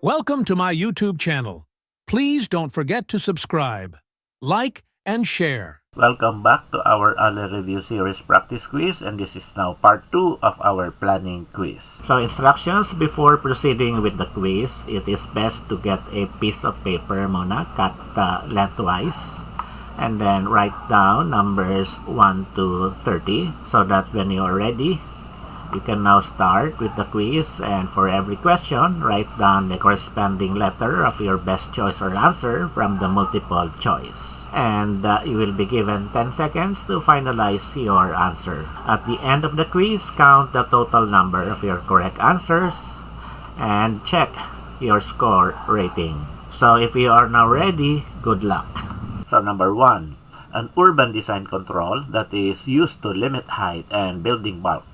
Welcome to my YouTube channel. Please don't forget to subscribe, like, and share. Welcome back to our alley review series practice quiz, and this is now part 2 of our planning quiz. So instructions before proceeding with the quiz, it is best to get a piece of paper muna, cut lengthwise, and then write down numbers 1 to 30 so that when you are ready, you can now start with the quiz, and for every question, write down the corresponding letter of your best choice or answer from the multiple choice. And you will be given 10 seconds to finalize your answer. At the end of the quiz, count the total number of your correct answers and check your score rating. So if you are now ready, good luck. So number 1, an urban design control that is used to limit height and building bulk,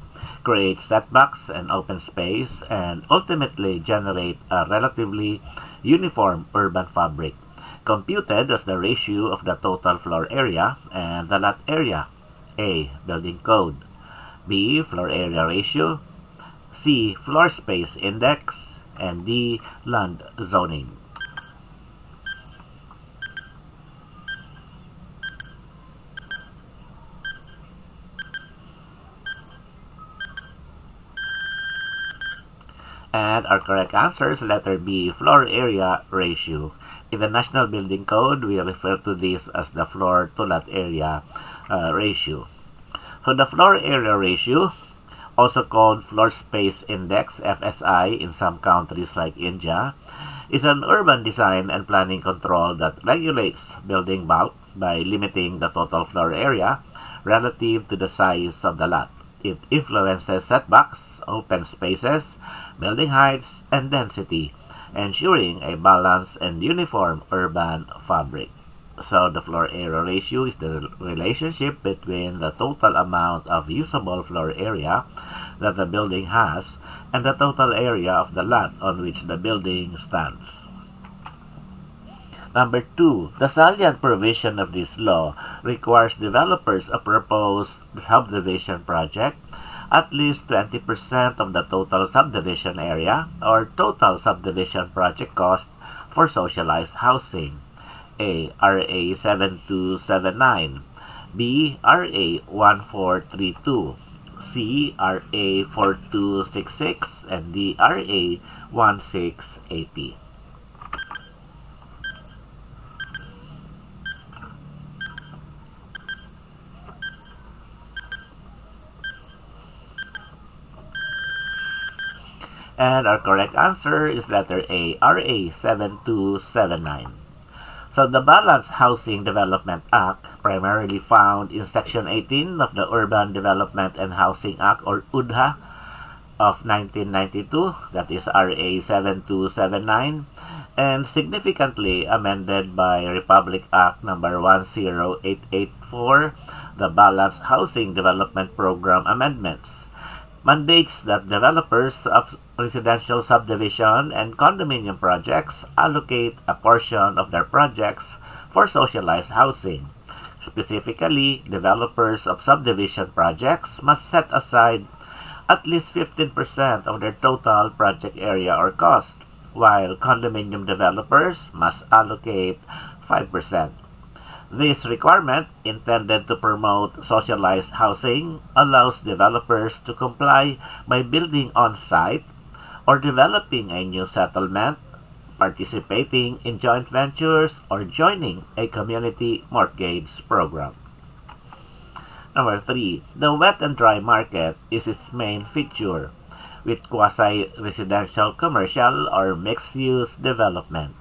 create setbacks and open space, and ultimately generate a relatively uniform urban fabric, computed as the ratio of the total floor area and the lot area. A. Building code. B. Floor area ratio. C. Floor space index. And D. Land zoning. And our correct answer is letter B, floor area ratio. In the National Building Code, we refer to this as the floor to lot area ratio. So the floor area ratio, also called floor space index, FSI, in some countries like India, is an urban design and planning control that regulates building bulk by limiting the total floor area relative to the size of the lot. It influences setbacks, open spaces, building heights, and density, ensuring a balanced and uniform urban fabric. So the floor area ratio is the relationship between the total amount of usable floor area that the building has and the total area of the lot on which the building stands. Number 2, the salient provision of this law requires developers of proposed subdivision project at least 20% of the total subdivision area or total subdivision project cost for socialized housing. A. RA 7279. B. RA 1432. C. RA 4266. And D. RA 1680. And our correct answer is letter A, RA 7279. So the Balanced Housing Development Act, primarily found in Section 18 of the Urban Development and Housing Act, or UDHA, of 1992, that is RA 7279, and significantly amended by Republic Act number 10884, the Balanced Housing Development Program Amendments, mandates that developers of residential subdivision and condominium projects allocate a portion of their projects for socialized housing. Specifically, developers of subdivision projects must set aside at least 15% of their total project area or cost, while condominium developers must allocate 5%. This requirement, intended to promote socialized housing, allows developers to comply by building on-site or developing a new settlement, participating in joint ventures, or joining a community mortgage program. Number 3, the wet and dry market is its main feature, with quasi-residential, commercial, or mixed-use development.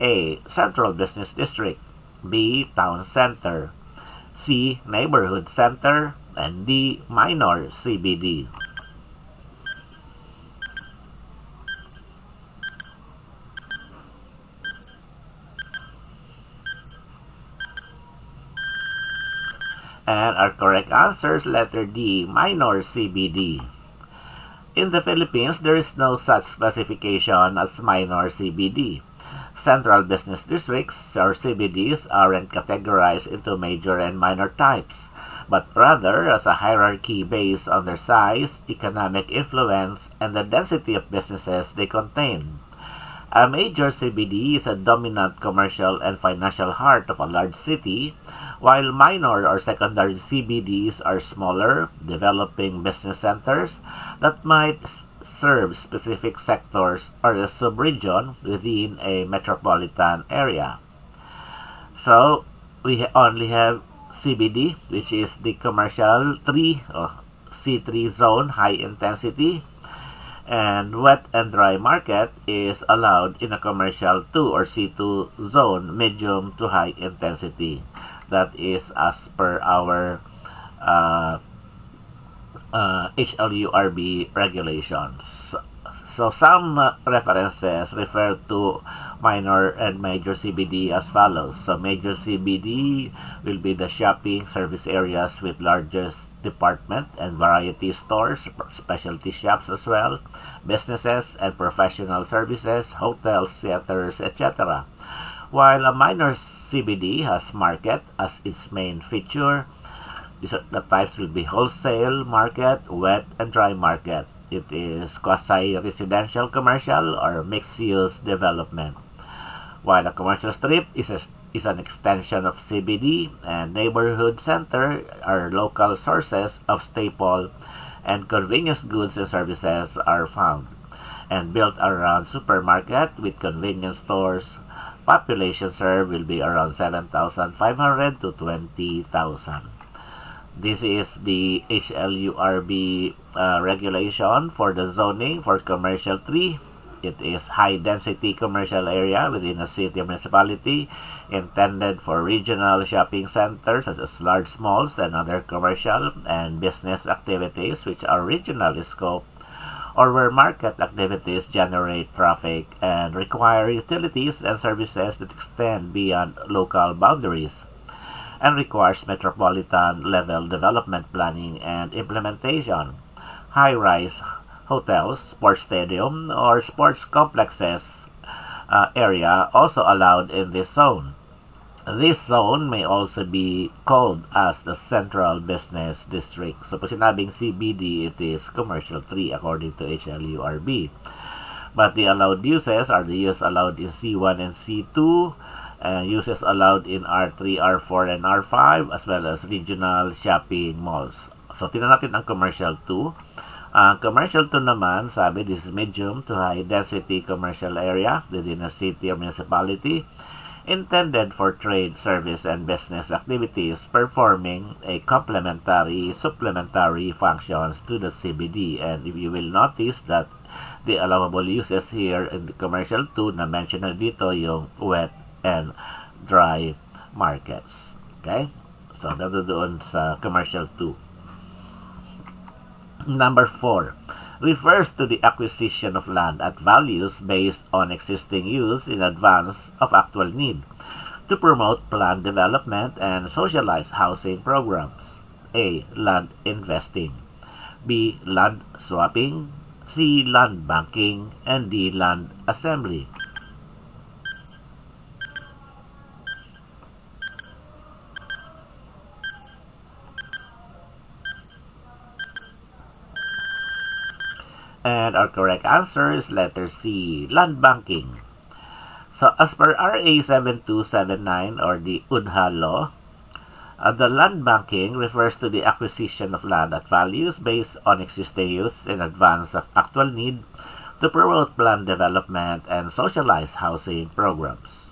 A. Central Business District. B. Town Center. C. Neighborhood Center. And D. Minor CBD. And our correct answer is letter D, minor CBD. In the Philippines, there is no such classification as minor CBD. Central business districts, or CBDs, aren't categorized into major and minor types, but rather as a hierarchy based on their size, economic influence, and the density of businesses they contain. A major CBD is a dominant commercial and financial heart of a large city, while minor or secondary CBDs are smaller, developing business centers that might serve specific sectors or a subregion within a metropolitan area. So, we only have CBD, which is the commercial 3 or C3 zone, high intensity, and wet and dry market is allowed in a commercial 2 or C2 zone, medium to high intensity. That is as per our uh, HLURB regulations. So some references refer to minor and major CBD as follows. So major CBD will be the shopping service areas with largest department and variety stores, specialty shops as well, businesses and professional services, hotels, theaters, etc. While a minor CBD has market as its main feature, the types will be wholesale market, wet and dry market. It is quasi-residential commercial or mixed-use development. While a commercial strip is an extension of CBD, and neighborhood center are local sources of staple and convenience goods and services are found, and built around supermarket with convenience stores. Population served will be around 7,500 to 20,000. This is the HLURB regulation for the zoning for commercial 3. It is high-density commercial area within a city or municipality intended for regional shopping centers such as large malls and other commercial and business activities which are regional in scope, or where market activities generate traffic and require utilities and services that extend beyond local boundaries, and requires metropolitan-level development planning and implementation. High-rise hotels, sports stadium, or sports complexes area also allowed in this zone. This zone may also be called as the Central Business District. So, pag sinabing CBD, it is Commercial 3 according to HLURB. But the allowed uses are the use allowed in C1 and C2, uses allowed in R3, R4, and R5, as well as regional shopping malls. So, tingnan natin ang Commercial 2. Ang Commercial 2 naman, sabi, this is medium to high density commercial area within a city or municipality intended for trade, service, and business activities performing a supplementary functions to the CBD. And if you will notice that the allowable uses here in the Commercial 2 na mention na dito yung wet and dry markets. Okay? So, dito doon sa Commercial 2. Number 4 refers to the acquisition of land at values based on existing use in advance of actual need to promote planned development and socialize housing programs. A. Land investing. B. Land swapping. C. Land banking. And D. Land assembly. And our correct answer is letter C, land banking. So, as per RA 7279 or the UDHA law, the land banking refers to the acquisition of land at values based on existing use in advance of actual need to promote planned development and socialize housing programs.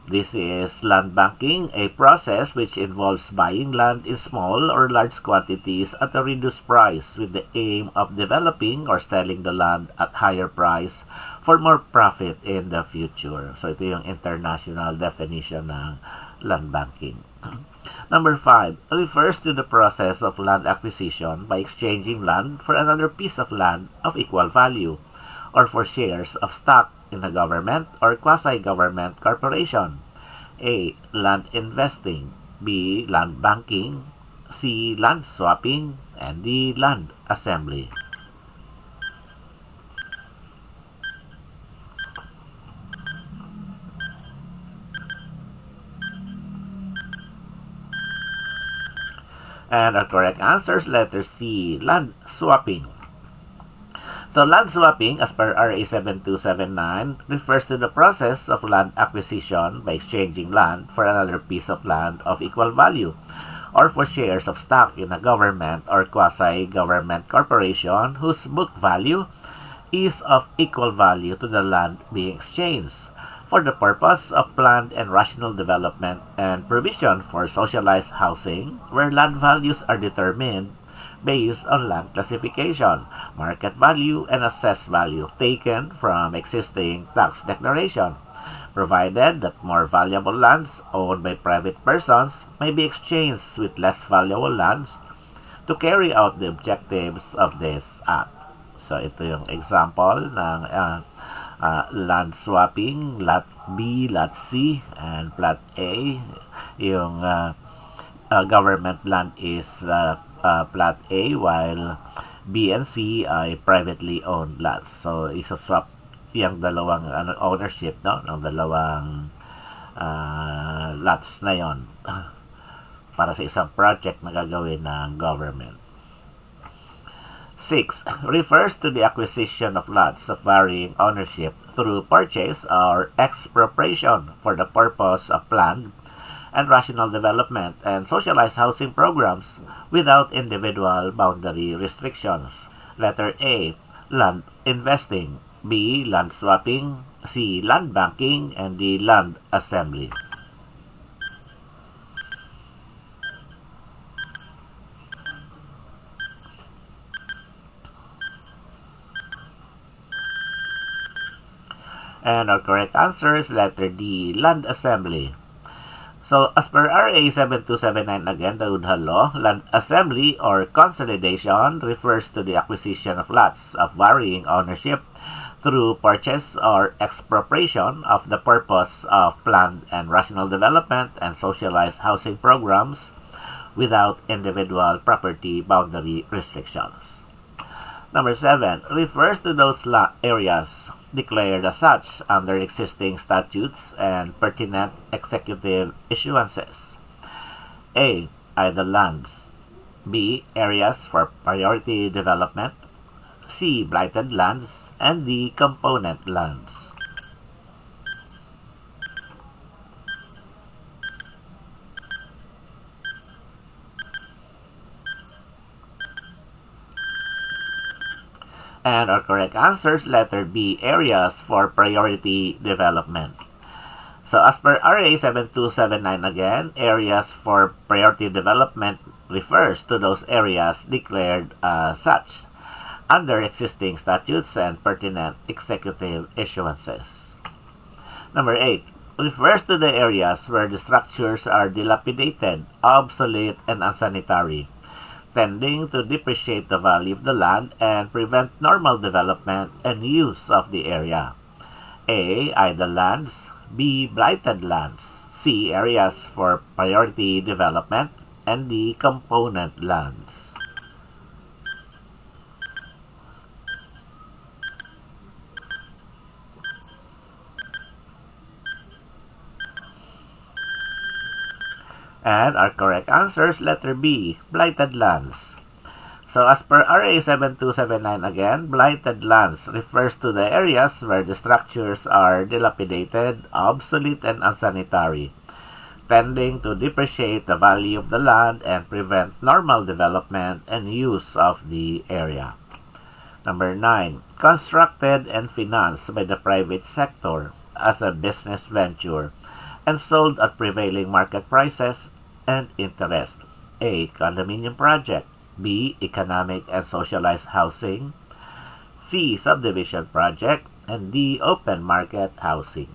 This is land banking, a process which involves buying land in small or large quantities at a reduced price with the aim of developing or selling the land at higher price for more profit in the future. So, ito yung international definition ng land banking. Number 5 refers to the process of land acquisition by exchanging land for another piece of land of equal value or for shares of stock in a government or quasi-government corporation. A. Land investing. B. Land banking. C. Land swapping. And D. Land assembly. And our correct answer is letter C, land swapping. So land swapping, as per RA 7279, refers to the process of land acquisition by exchanging land for another piece of land of equal value, or for shares of stock in a government or quasi-government corporation whose book value is of equal value to the land being exchanged, for the purpose of planned and rational development and provision for socialized housing, where land values are determined based on land classification, market value, and assessed value taken from existing tax declaration, provided that more valuable lands owned by private persons may be exchanged with less valuable lands to carry out the objectives of this act. So, ito yung example ng land swapping, Lot B, Lot C, and Plot A. Yung government land is Plot A, while B and C ay privately owned lots. So, isa-swap yung dalawang ownership, no, ng dalawang lots na yon para sa isang project na gagawin ng government. 6. Refers to the acquisition of lots of varying ownership through purchase or expropriation for the purpose of planned and rational development and socialized housing programs without individual boundary restrictions. Letter A. Land investing. B. Land swapping. C. Land banking. And D. Land assembly. And our correct answer is letter D, land assembly. So, as per RA 7279 again, the Woodhull Law, land assembly or consolidation refers to the acquisition of lots of varying ownership through purchase or expropriation of the purpose of planned and rational development and socialized housing programs without individual property boundary restrictions. Number 7, refers to those areas declared as such under existing statutes and pertinent executive issuances. A. Idle lands. B. Areas for priority development. C. Blighted lands. And D. Component lands. And our correct answer is letter B, areas for priority development. So as per RA 7279 again, areas for priority development refers to those areas declared as such under existing statutes and pertinent executive issuances. Number 8, refers to the areas where the structures are dilapidated, obsolete, and unsanitary, tending to depreciate the value of the land and prevent normal development and use of the area. A. Idle lands. B. Blighted lands. C. Areas for priority development. And D. Component lands. And our correct answer is letter B, blighted lands. So as per RA 7279 again, blighted lands refers to the areas where the structures are dilapidated, obsolete, and unsanitary, tending to depreciate the value of the land and prevent normal development and use of the area. Number 9, constructed and financed by the private sector as a business venture and sold at prevailing market prices and interest. A. Condominium project. B. Economic and socialized housing. C. Subdivision project. And D. Open market housing.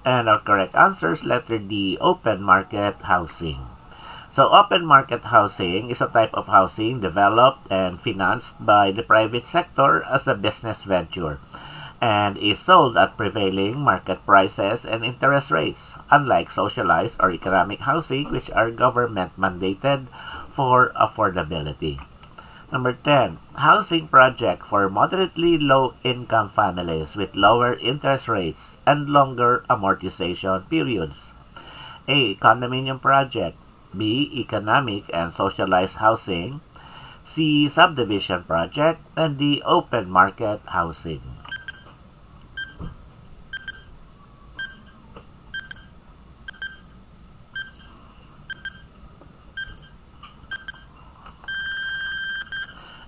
And our correct answer is letter D, open market housing. So, open market housing is a type of housing developed and financed by the private sector as a business venture and is sold at prevailing market prices and interest rates, unlike socialized or economic housing, which are government mandated for affordability. Number 10, housing project for moderately low-income families with lower interest rates and longer amortization periods. A. Condominium project. B. Economic and socialized housing. C. Subdivision project. And D. Open market housing.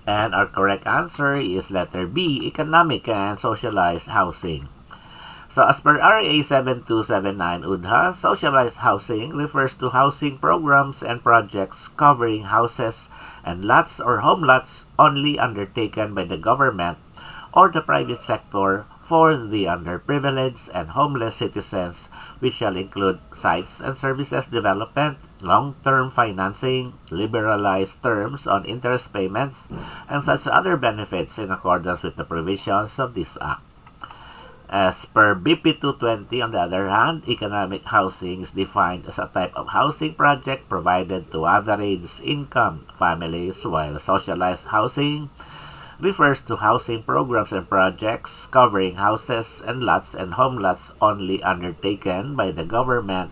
And our correct answer is letter B, economic and socialized housing. So as per RA 7279 UDHA, socialized housing refers to housing programs and projects covering houses and lots or home lots only undertaken by the government or the private sector for the underprivileged and homeless citizens, which shall include sites and services development, long-term financing, liberalized terms on interest payments, and such other benefits in accordance with the provisions of this Act. As per BP 220, on the other hand, economic housing is defined as a type of housing project provided to average income families, while socialized housing refers to housing programs and projects covering houses and lots and home lots only undertaken by the government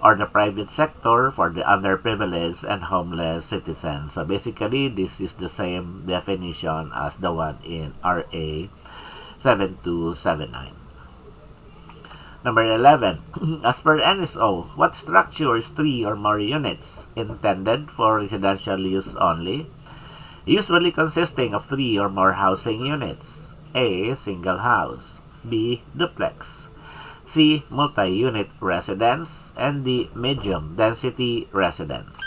or the private sector for the underprivileged and homeless citizens. So basically, this is the same definition as the one in RA 7279. Number 11. As per NSO, what structure is 3 or more units intended for residential use only, usually consisting of 3 or more housing units? A. Single house. B. Duplex. C. Multi-unit residence. And D. Medium-density residence.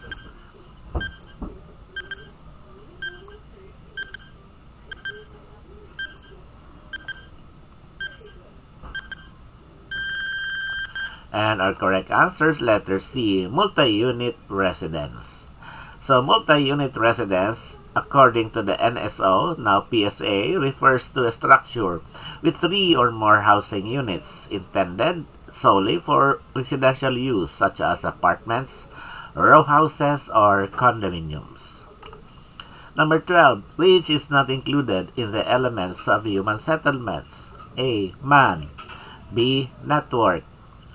And our correct answer is letter C, multi-unit residence. So multi-unit residence, according to the NSO, now PSA, refers to a structure with 3 or more housing units intended solely for residential use, such as apartments, row houses, or condominiums. Number 12, which is not included in the elements of human settlements? A. Man. B. Network.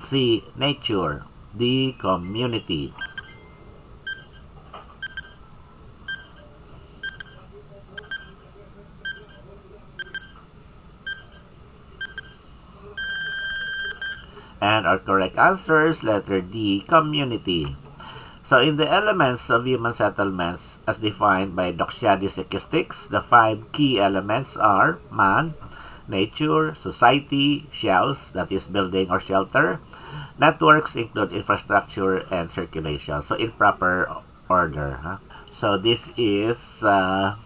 C. Nature. D. Community. And our correct answer is letter D, community. So in the elements of human settlements as defined by Doxiadis Statistics, the 5 key elements are man, nature, society, shells, that is building or shelter. Networks include infrastructure and circulation. So in proper order. So this is the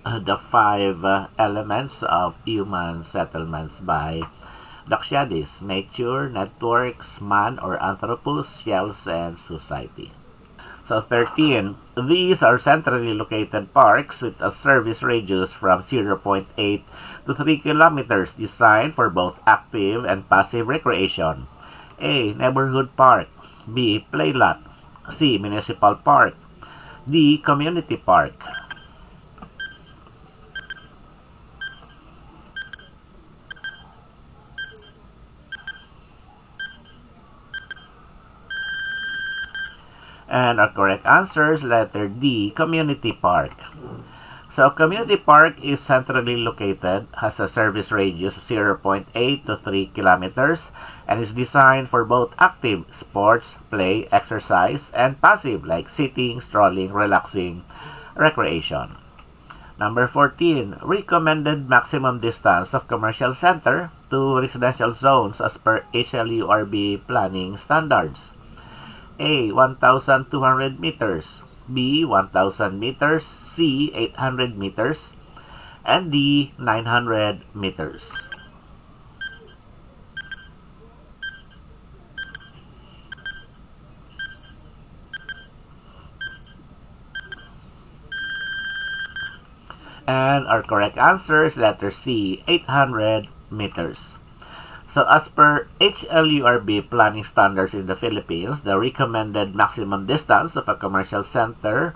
5 elements of human settlements by Doxiadis: nature, networks, man or anthropos, shells, and society. So 13. These are centrally located parks with a service radius from 0.8 to 3 kilometers designed for both active and passive recreation. A. Neighborhood park. B. Play lot. C. Municipal park. D. Community park. And our correct answer is letter D, community park. So, community park is centrally located, has a service radius of 0.8 to 3 kilometers, and is designed for both active sports, play, exercise, and passive like sitting, strolling, relaxing, recreation. Number 14, recommended maximum distance of commercial center to residential zones as per HLURB planning standards. A. 1,200 meters. B. 1,000 meters. C. 800 meters. And D. 900 meters. And our correct answer is letter C. 800 meters. So as per HLURB planning standards in the Philippines, the recommended maximum distance of a commercial center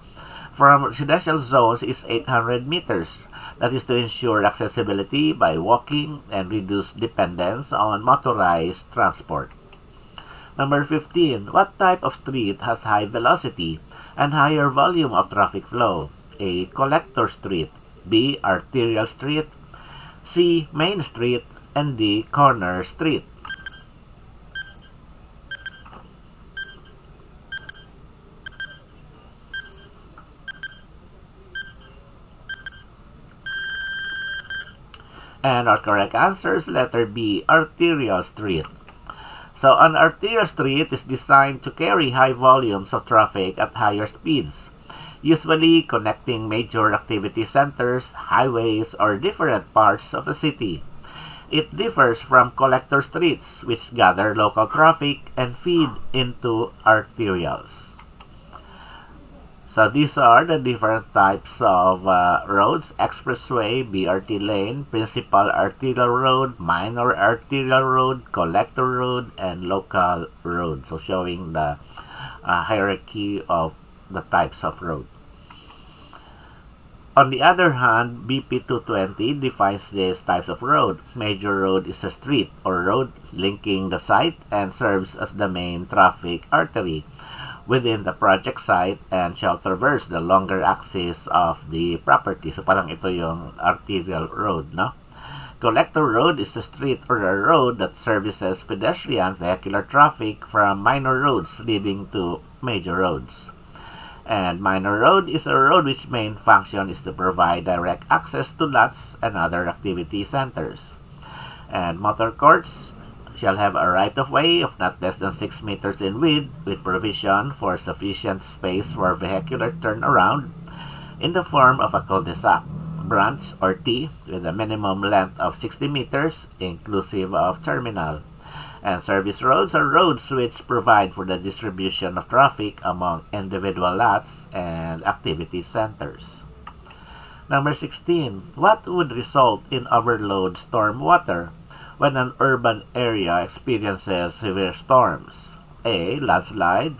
from residential zones is 800 meters. That is to ensure accessibility by walking and reduce dependence on motorized transport. Number 15. What type of street has high velocity and higher volume of traffic flow? A. Collector street. B. Arterial street. C. Main street. And D. Corner street. And our correct answer is letter B, arterial street. So an arterial street is designed to carry high volumes of traffic at higher speeds, usually connecting major activity centers, highways, or different parts of a city. It differs from collector streets, which gather local traffic and feed into arterials. So these are the different types of roads: expressway, BRT lane, principal arterial road, minor arterial road, collector road, and local road. So showing the hierarchy of the types of road. On the other hand, BP 220 defines these types of road. Major road is a street or road linking the site and serves as the main traffic artery within the project site and shall traverse the longer axis of the property. So parang ito yung arterial road, no? Collector road is a street or a road that services pedestrian vehicular traffic from minor roads leading to major roads. And minor road is a road which main function is to provide direct access to lots and other activity centers. And motor courts shall have a right-of-way of not less than 6 meters in width with provision for sufficient space for vehicular turnaround in the form of a cul-de-sac, branch, or T with a minimum length of 60 meters inclusive of terminal. And service roads are roads which provide for the distribution of traffic among individual lots and activity centers. Number 16. What would result in overload storm water when an urban area experiences severe storms? A. Landslide.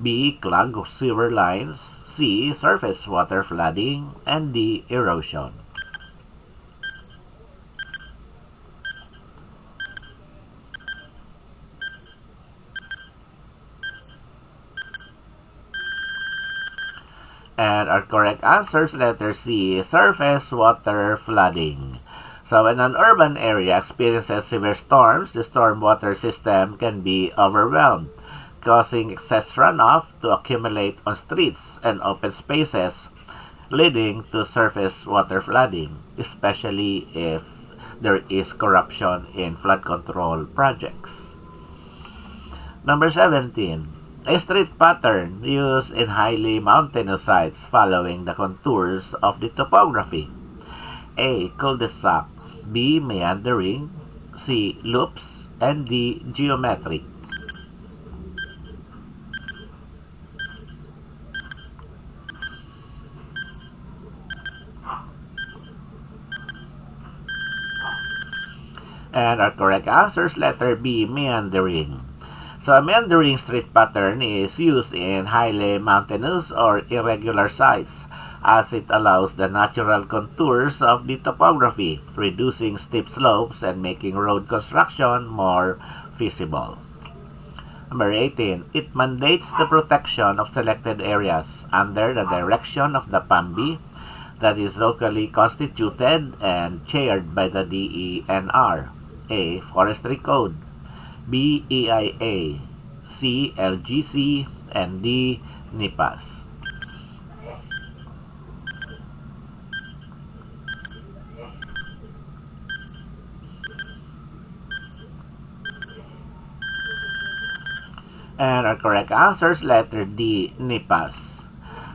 B. Clogged sewer lines. C. Surface water flooding. And D. Erosion. And our correct answer is letter C, surface water flooding. So when an urban area experiences severe storms, the stormwater system can be overwhelmed, causing excess runoff to accumulate on streets and open spaces, leading to surface water flooding, especially if there is corruption in flood control projects. Number 17. A street pattern used in highly mountainous sites following the contours of the topography. A. Cul-de-sac. B. Meandering. C. Loops. And D. Geometric. And our correct answer is letter B. Meandering. So a meandering street pattern is used in highly mountainous or irregular sites as it allows the natural contours of the topography, reducing steep slopes and making road construction more feasible. Number 18. It mandates the protection of selected areas under the direction of the PAMB that is locally constituted and chaired by the DENR. A. Forestry Code. B. EIA, C. LGC, and D. NIPAS. And our correct answer is letter D. NIPAS.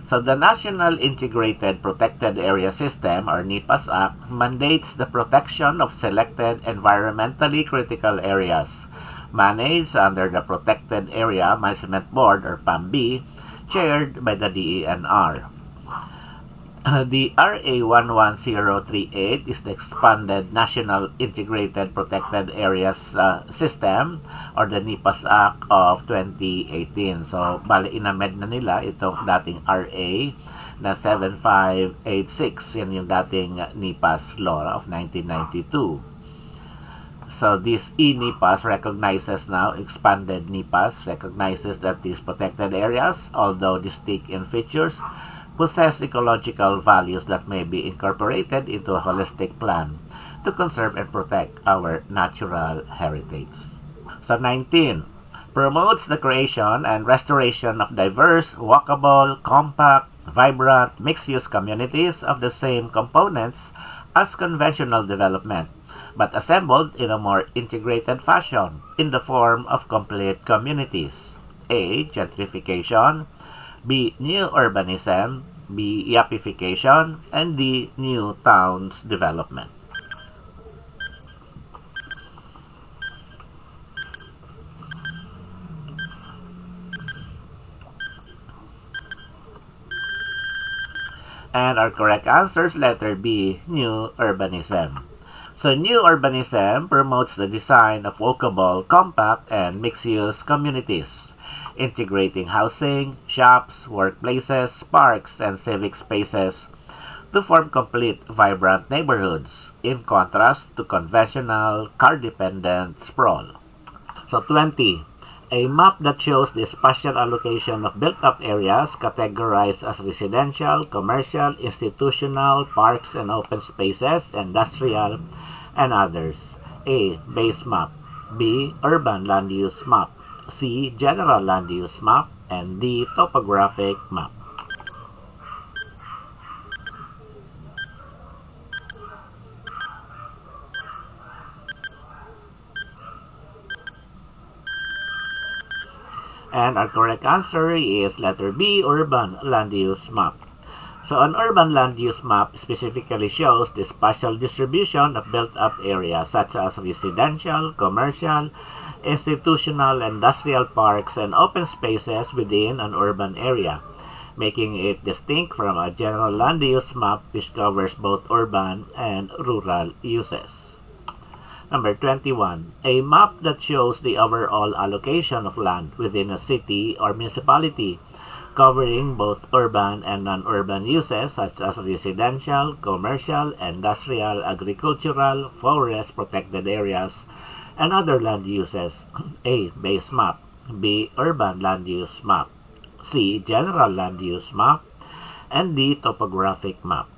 So the National Integrated Protected Area System, or NIPAS Act, mandates the protection of selected environmentally critical areas managed under the Protected Area Management Board, or PAMB, chaired by the DENR. The RA 11038 is the expanded National Integrated Protected Areas System, or the NIPAS Act of 2018. So, bali inamed na nila itong dating RA na 7586. Yan yung dating NIPAS law of 1992. So this e-NIPAS recognizes now, expanded NIPAS, recognizes that these protected areas, although distinct in features, possess ecological values that may be incorporated into a holistic plan to conserve and protect our natural heritage. So 19, promotes the creation and restoration of diverse, walkable, compact, vibrant, mixed-use communities of the same components as conventional development, but assembled in a more integrated fashion in the form of complete communities. A. Gentrification, B. New urbanism, B. Yapification, and D. New towns development. And our correct answer is letter B, New urbanism. So new urbanism promotes the design of walkable, compact, and mixed-use communities, integrating housing, shops, workplaces, parks, and civic spaces to form complete, vibrant neighborhoods, in contrast to conventional, car-dependent sprawl. So 20. A map that shows the spatial allocation of built-up areas categorized as residential, commercial, institutional, parks and open spaces, industrial, and others. A. Base map. B. Urban land use map. C. General land use map. And D. Topographic map. And our correct answer is letter B, urban land use map. So an urban land use map specifically shows the spatial distribution of built-up areas such as residential, commercial, institutional, industrial parks, and open spaces within an urban area, making it distinct from a general land use map which covers both urban and rural uses. Number 21. A map that shows the overall allocation of land within a city or municipality, covering both urban and non-urban uses such as residential, commercial, industrial, agricultural, forest protected areas, and other land uses. A. Base map. B. Urban land use map. C. General land use map. And D. Topographic map.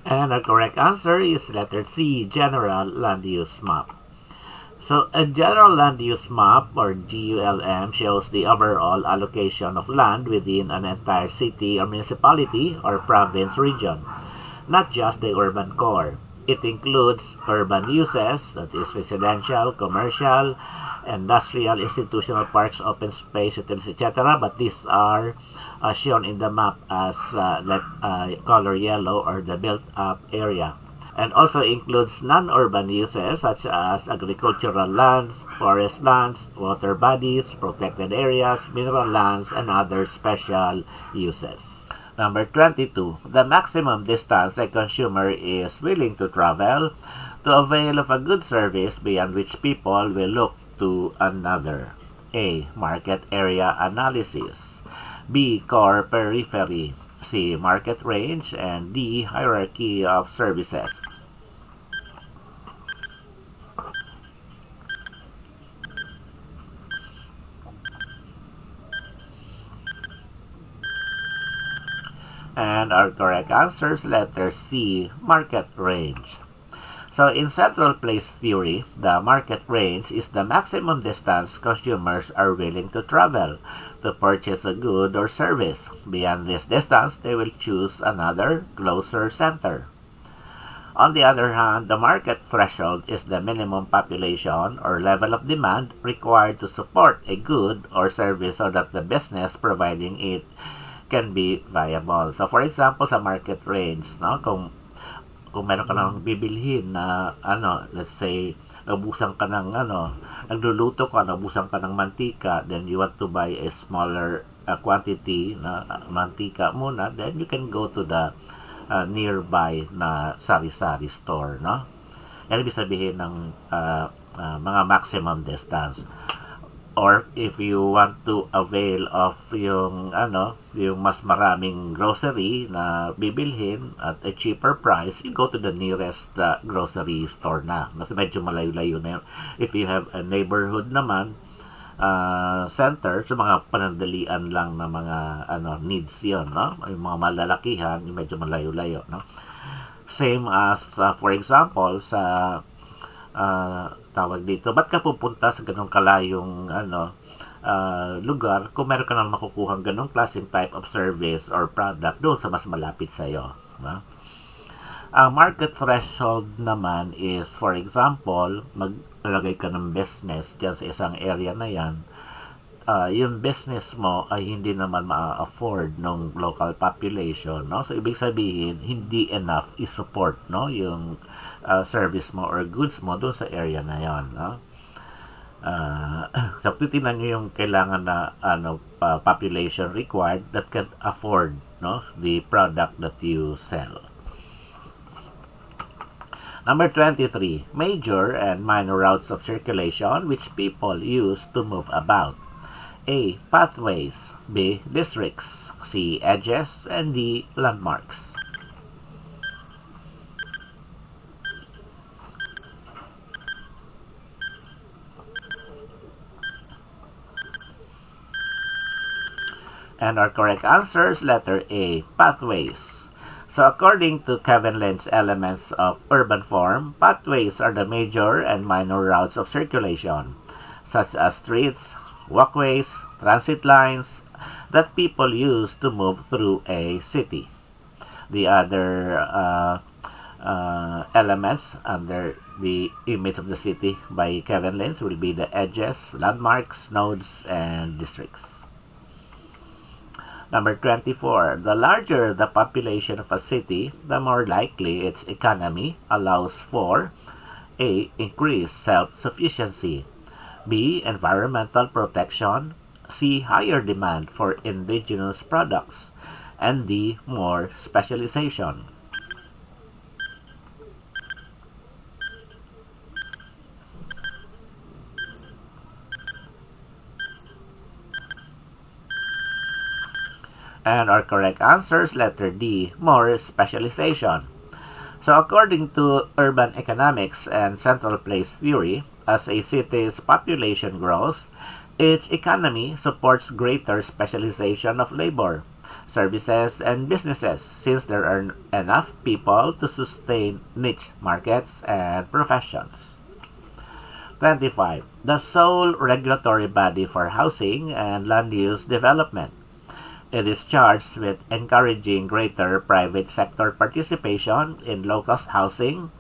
And our correct answer is letter C, General Land Use Map. So a General Land Use Map, or GULM, shows the overall allocation of land within an entire city or municipality or province region, not just the urban core. It includes urban uses, that is residential, commercial, industrial, institutional, parks, open space, utilities, etc. But these are shown in the map as color yellow, or the built-up area. And also includes non-urban uses such as agricultural lands, forest lands, water bodies, protected areas, mineral lands, and other special uses. Number 22. The maximum distance a consumer is willing to travel to avail of a good service beyond which people will look to another. A. Market area analysis. B. Core periphery. C. Market range. And D. Hierarchy of services. And our correct answer is letter C, market range. So in central place theory, the market range is the maximum distance consumers are willing to travel to purchase a good or service. Beyond this distance, they will choose another, closer center. On the other hand, the market threshold is the minimum population or level of demand required to support a good or service so that the business providing it can be viable. So for example, sa market range, no, kung meron ka nang bibilhin na let's say nabusan ka ng nagluluto ka, nabusan ka ng mantika, then you want to buy a smaller quantity na mantika muna, then you can go to the nearby na sari-sari store, no? Yan ibig sabihin ng mga maximum distance. Or if you want to avail of yung mas maraming grocery na bibilhin at a cheaper price, you go to the nearest grocery store na. Kasi medyo malayo-layo na yun. If you have a neighborhood naman, center, so mga panandalian lang na mga needs yon, no? Yung mga malalakihan, yung medyo malayo-layo, no? Same as, for example, sa tawag dito, ba't ka pupunta sa ganong kalayong lugar kung meron ka nang makukuhang ganong klaseng type of service or product doon sa mas malapit sa iyo, no? Ang market threshold naman is, for example, maglagay ka ng business dyan sa isang area na yan, yung business mo ay hindi naman ma-afford ng local population, no? So ibig sabihin hindi enough i-support, no, yung service mo or goods mo doon sa area na yon, no? So titingnan niyo yung kailangan na population required that can afford, no, the product that you sell. Number 23, major and minor routes of circulation which people use to move about. A. Pathways. B. Districts. C. Edges. And D. Landmarks. And our correct answer is letter A. Pathways. So according to Kevin Lynn's Elements of Urban Form, pathways are the major and minor routes of circulation, such as streets, walkways, transit lines that people use to move through a city. The other elements under the image of the city by Kevin Lynch will be the edges, landmarks, nodes, and districts. Number 24, the larger the population of a city, the more likely its economy allows for A. Increased self-sufficiency, B. Environmental protection, C. Higher demand for indigenous products, and D. More specialization. And our correct answer is letter D. More specialization. So according to urban economics and central place theory, as a city's population grows, its economy supports greater specialization of labor, services, and businesses since there are enough people to sustain niche markets and professions. 25. The sole regulatory body for housing and land use development. It is charged with encouraging greater private sector participation in low-cost housing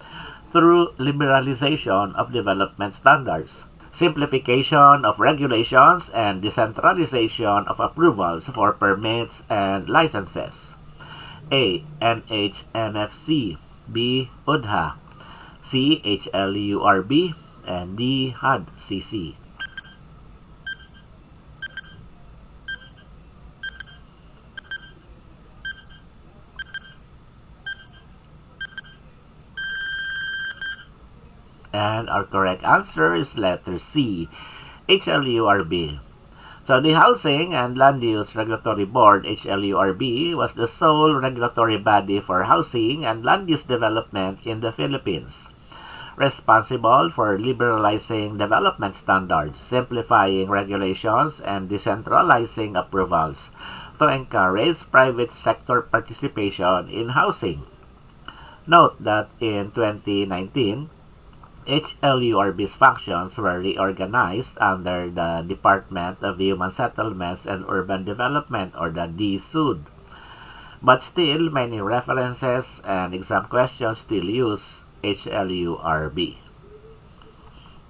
through liberalization of development standards, simplification of regulations, and decentralization of approvals for permits and licenses. A. NHMFC, B. UDHA, C. CLURB, and D. HUD-CC. And our correct answer is letter C, HLURB. So the Housing and Land Use Regulatory Board, HLURB, was the sole regulatory body for housing and land use development in the Philippines, responsible for liberalizing development standards, simplifying regulations, and decentralizing approvals to encourage private sector participation in housing. Note that in 2019, HLURB's functions were reorganized under the Department of Human Settlements and Urban Development, or the DSUD. But still, many references and exam questions still use HLURB.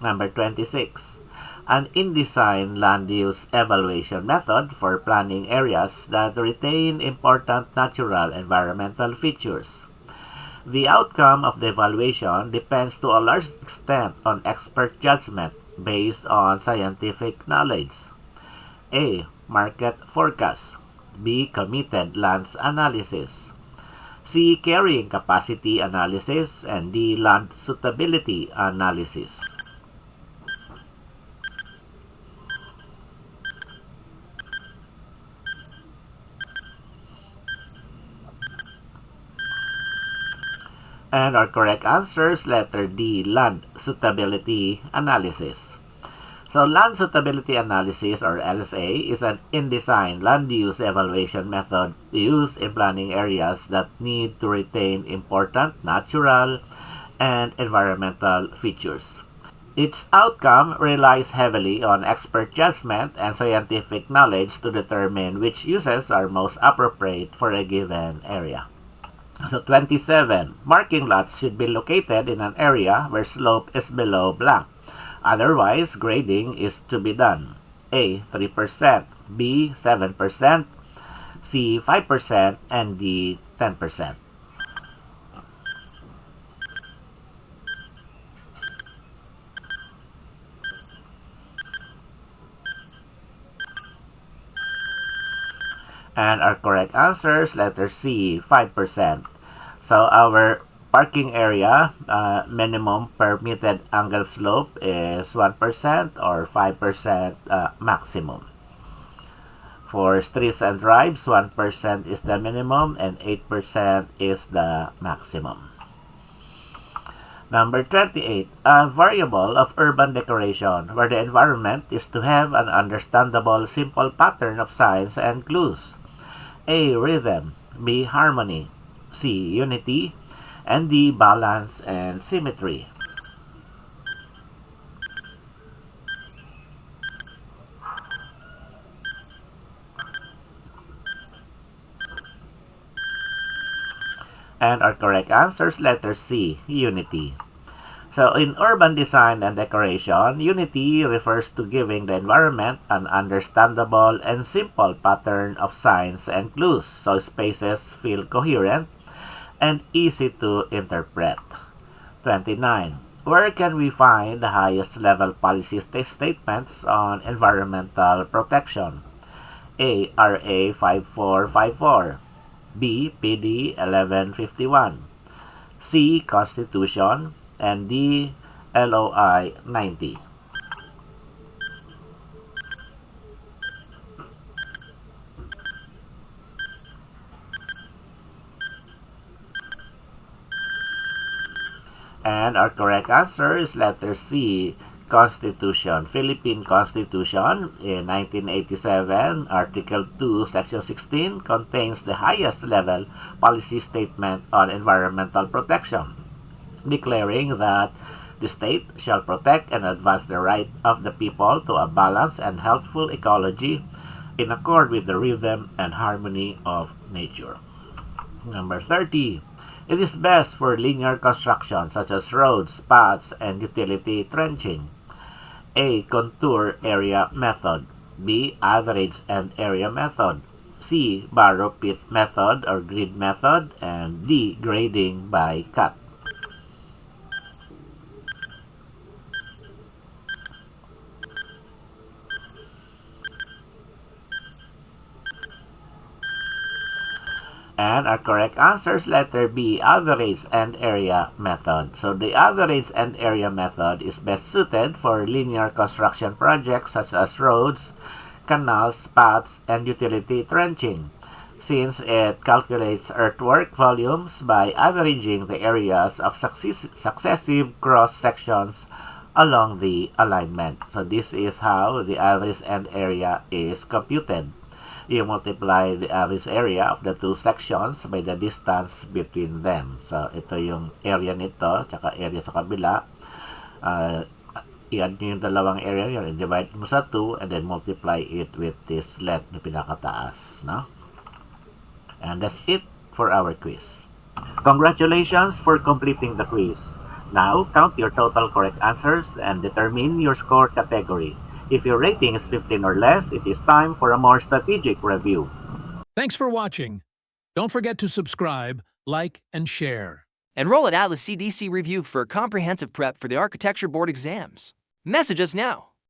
Number 26. An InDesign land use evaluation method for planning areas that retain important natural environmental features. The outcome of the evaluation depends to a large extent on expert judgment based on scientific knowledge. A. Market forecast. B. Committed lands analysis. C. Carrying capacity analysis, and D. Land suitability analysis. And our correct answer is letter D, land suitability analysis. So land suitability analysis, or LSA, is an in-design land use evaluation method used in planning areas that need to retain important natural and environmental features. Its outcome relies heavily on expert judgment and scientific knowledge to determine which uses are most appropriate for a given area. So 27, marking lots should be located in an area where slope is below blank. Otherwise, grading is to be done. A. 3%, B. 7%, C. 5%, and D. 10%. And our correct answer is letter C, 5%. So our parking area minimum permitted angle slope is 1% or 5% maximum. For streets and drives, 1% is the minimum and 8% is the maximum. Number 28, a variable of urban decoration where the environment is to have an understandable simple pattern of signs and clues. A. Rhythm, B. Harmony, C. Unity, and D. Balance and symmetry. And our correct answer is letter C, unity. So in urban design and decoration, unity refers to giving the environment an understandable and simple pattern of signs and clues so spaces feel coherent and easy to interpret. 29. Where can we find the highest level policy statements on environmental protection? A. RA 5454, B. PD 1151, C. Constitution, and D. LOI 90. And our correct answer is letter C, Constitution. Philippine Constitution in 1987, Article 2, Section 16 contains the highest level policy statement on environmental protection, declaring that the state shall protect and advance the right of the people to a balanced and healthful ecology in accord with the rhythm and harmony of nature. Number 30. It is best for linear construction such as roads, paths, and utility trenching. A. Contour area method, B. Average and area method, C. Barrow pit method or grid method, and D. Grading by cut. And our correct answer is letter B, average and area method. So the average and area method is best suited for linear construction projects such as roads, canals, paths, and utility trenching, since it calculates earthwork volumes by averaging the areas of successive cross sections along the alignment. So this is how the average end area is computed. You multiply the average area of the two sections by the distance between them. So, ito yung area nito, tsaka area sa kabila. I-add nyo yung dalawang area yun, divide mo sa 2, and then multiply it with this length na pinakataas. No? And that's it for our quiz. Congratulations for completing the quiz. Now, count your total correct answers and determine your score category. If your rating is 15 or less, it is time for a more strategic review. Thanks for watching. Don't forget to subscribe, like, and share. Enroll at Atlas CDC Review for a comprehensive prep for the Architecture Board exams. Message us now.